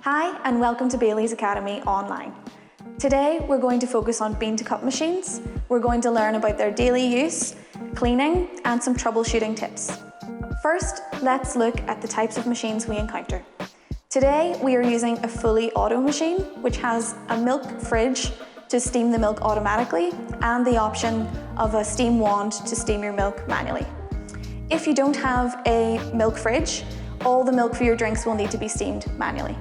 Hi, and welcome to Bailey's Academy Online. Today, we're going to focus on bean-to-cup machines. We're going to learn about their daily use, cleaning, and some troubleshooting tips. First, let's look at the types of machines we encounter. Today, we are using a fully auto machine, which has a milk fridge to steam the milk automatically, and the option of a steam wand to steam your milk manually. If you don't have a milk fridge, all the milk for your drinks will need to be steamed manually.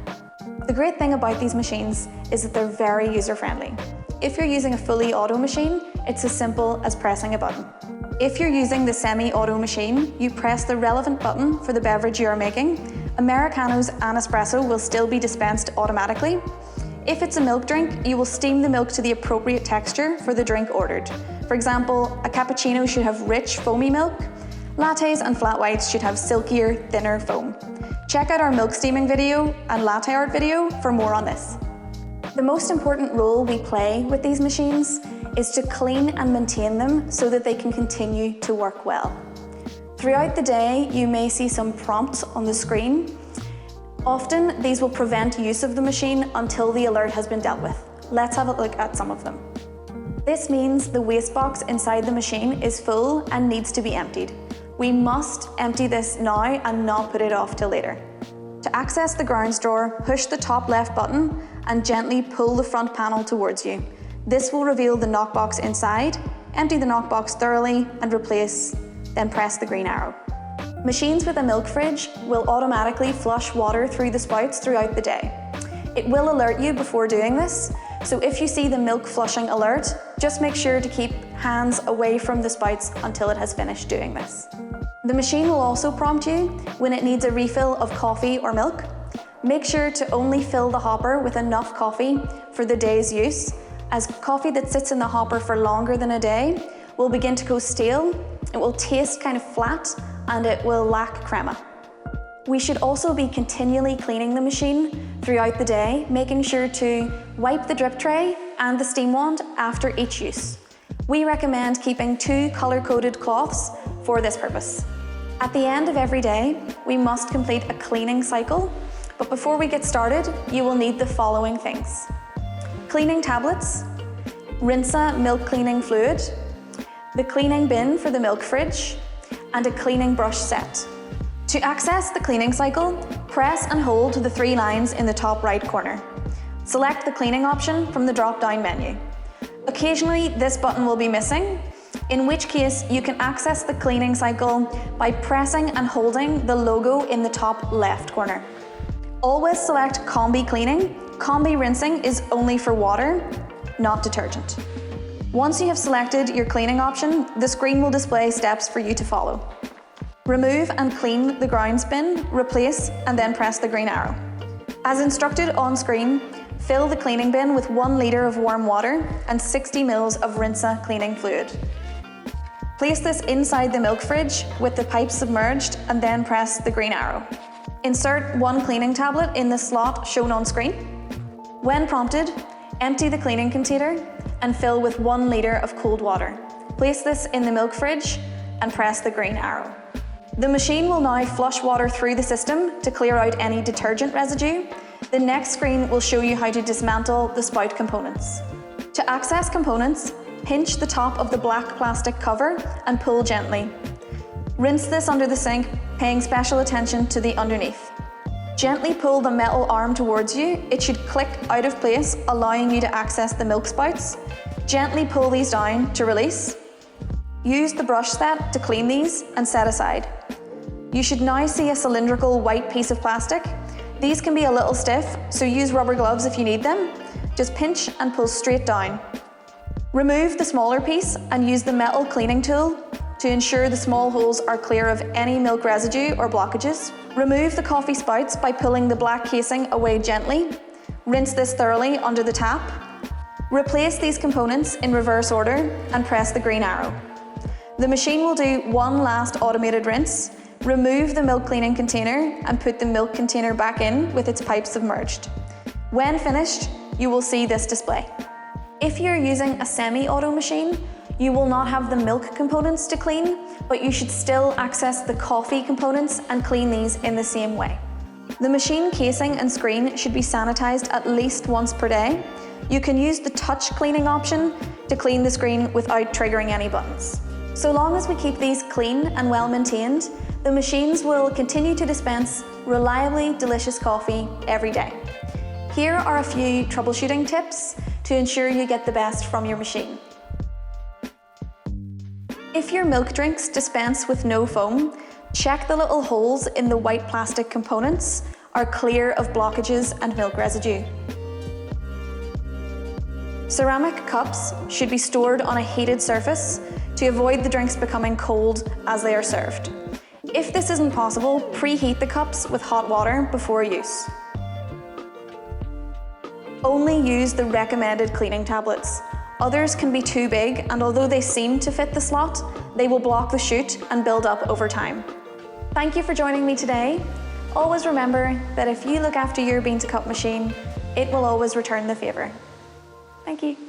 The great thing about these machines is that they're very user-friendly. If you're using a fully auto machine, it's as simple as pressing a button. If you're using the semi-auto machine, you press the relevant button for the beverage you are making. Americanos and espresso will still be dispensed automatically. If it's a milk drink, you will steam the milk to the appropriate texture for the drink ordered. For example, a cappuccino should have rich, foamy milk. Lattes and flat whites should have silkier, thinner foam. Check out our milk steaming video and latte art video for more on this. The most important role we play with these machines is to clean and maintain them so that they can continue to work well. Throughout the day, you may see some prompts on the screen. Often, these will prevent use of the machine until the alert has been dealt with. Let's have a look at some of them. This means the waste box inside the machine is full and needs to be emptied. We must empty this now and not put it off till later. To access the grounds drawer, push the top left button and gently pull the front panel towards you. This will reveal the knockbox inside. Empty the knockbox thoroughly and replace, then press the green arrow. Machines with a milk fridge will automatically flush water through the spouts throughout the day. It will alert you before doing this, so if you see the milk flushing alert, just make sure to keep hands away from the spouts until it has finished doing this. The machine will also prompt you when it needs a refill of coffee or milk. Make sure to only fill the hopper with enough coffee for the day's use, as coffee that sits in the hopper for longer than a day will begin to go stale, it will taste kind of flat, and it will lack crema. We should also be continually cleaning the machine throughout the day, making sure to wipe the drip tray and the steam wand after each use. We recommend keeping 2 color-coded cloths for this purpose. At the end of every day, we must complete a cleaning cycle, but before we get started, you will need the following things: cleaning tablets, Rinsa milk cleaning fluid, the cleaning bin for the milk fridge, and a cleaning brush set. To access the cleaning cycle, press and hold the 3 lines in the top right corner. Select the cleaning option from the drop-down menu. Occasionally, this button will be missing, in which case you can access the cleaning cycle by pressing and holding the logo in the top left corner. Always select Combi Cleaning. Combi rinsing is only for water, not detergent. Once you have selected your cleaning option, the screen will display steps for you to follow. Remove and clean the grounds bin, replace, and then press the green arrow. As instructed on screen, fill the cleaning bin with 1 litre of warm water and 60 ml of Rinsa cleaning fluid. Place this inside the milk fridge with the pipe submerged and then press the green arrow. Insert 1 cleaning tablet in the slot shown on screen. When prompted, empty the cleaning container and fill with 1 litre of cold water. Place this in the milk fridge and press the green arrow. The machine will now flush water through the system to clear out any detergent residue. The next screen will show you how to dismantle the spout components. To access components, pinch the top of the black plastic cover and pull gently. Rinse this under the sink, paying special attention to the underneath. Gently pull the metal arm towards you. It should click out of place, allowing you to access the milk spouts. Gently pull these down to release. Use the brush set to clean these and set aside. You should now see a cylindrical white piece of plastic. These can be a little stiff, so use rubber gloves if you need them. Just pinch and pull straight down. Remove the smaller piece and use the metal cleaning tool to ensure the small holes are clear of any milk residue or blockages. Remove the coffee spouts by pulling the black casing away gently. Rinse this thoroughly under the tap. Replace these components in reverse order and press the green arrow. The machine will do 1 last automated rinse. Remove the milk cleaning container and put the milk container back in with its pipe submerged. When finished, you will see this display. If you're using a semi-auto machine, you will not have the milk components to clean, but you should still access the coffee components and clean these in the same way. The machine casing and screen should be sanitized at least once per day. You can use the touch cleaning option to clean the screen without triggering any buttons. So long as we keep these clean and well maintained, the machines will continue to dispense reliably delicious coffee every day. Here are a few troubleshooting tips to ensure you get the best from your machine. If your milk drinks dispense with no foam, check the little holes in the white plastic components are clear of blockages and milk residue. Ceramic cups should be stored on a heated surface to avoid the drinks becoming cold as they are served. If this isn't possible, preheat the cups with hot water before use. Only use the recommended cleaning tablets. Others can be too big, and although they seem to fit the slot, they will block the chute and build up over time. Thank you for joining me today. Always remember that if you look after your bean to cup machine, it will always return the favour. Thank you.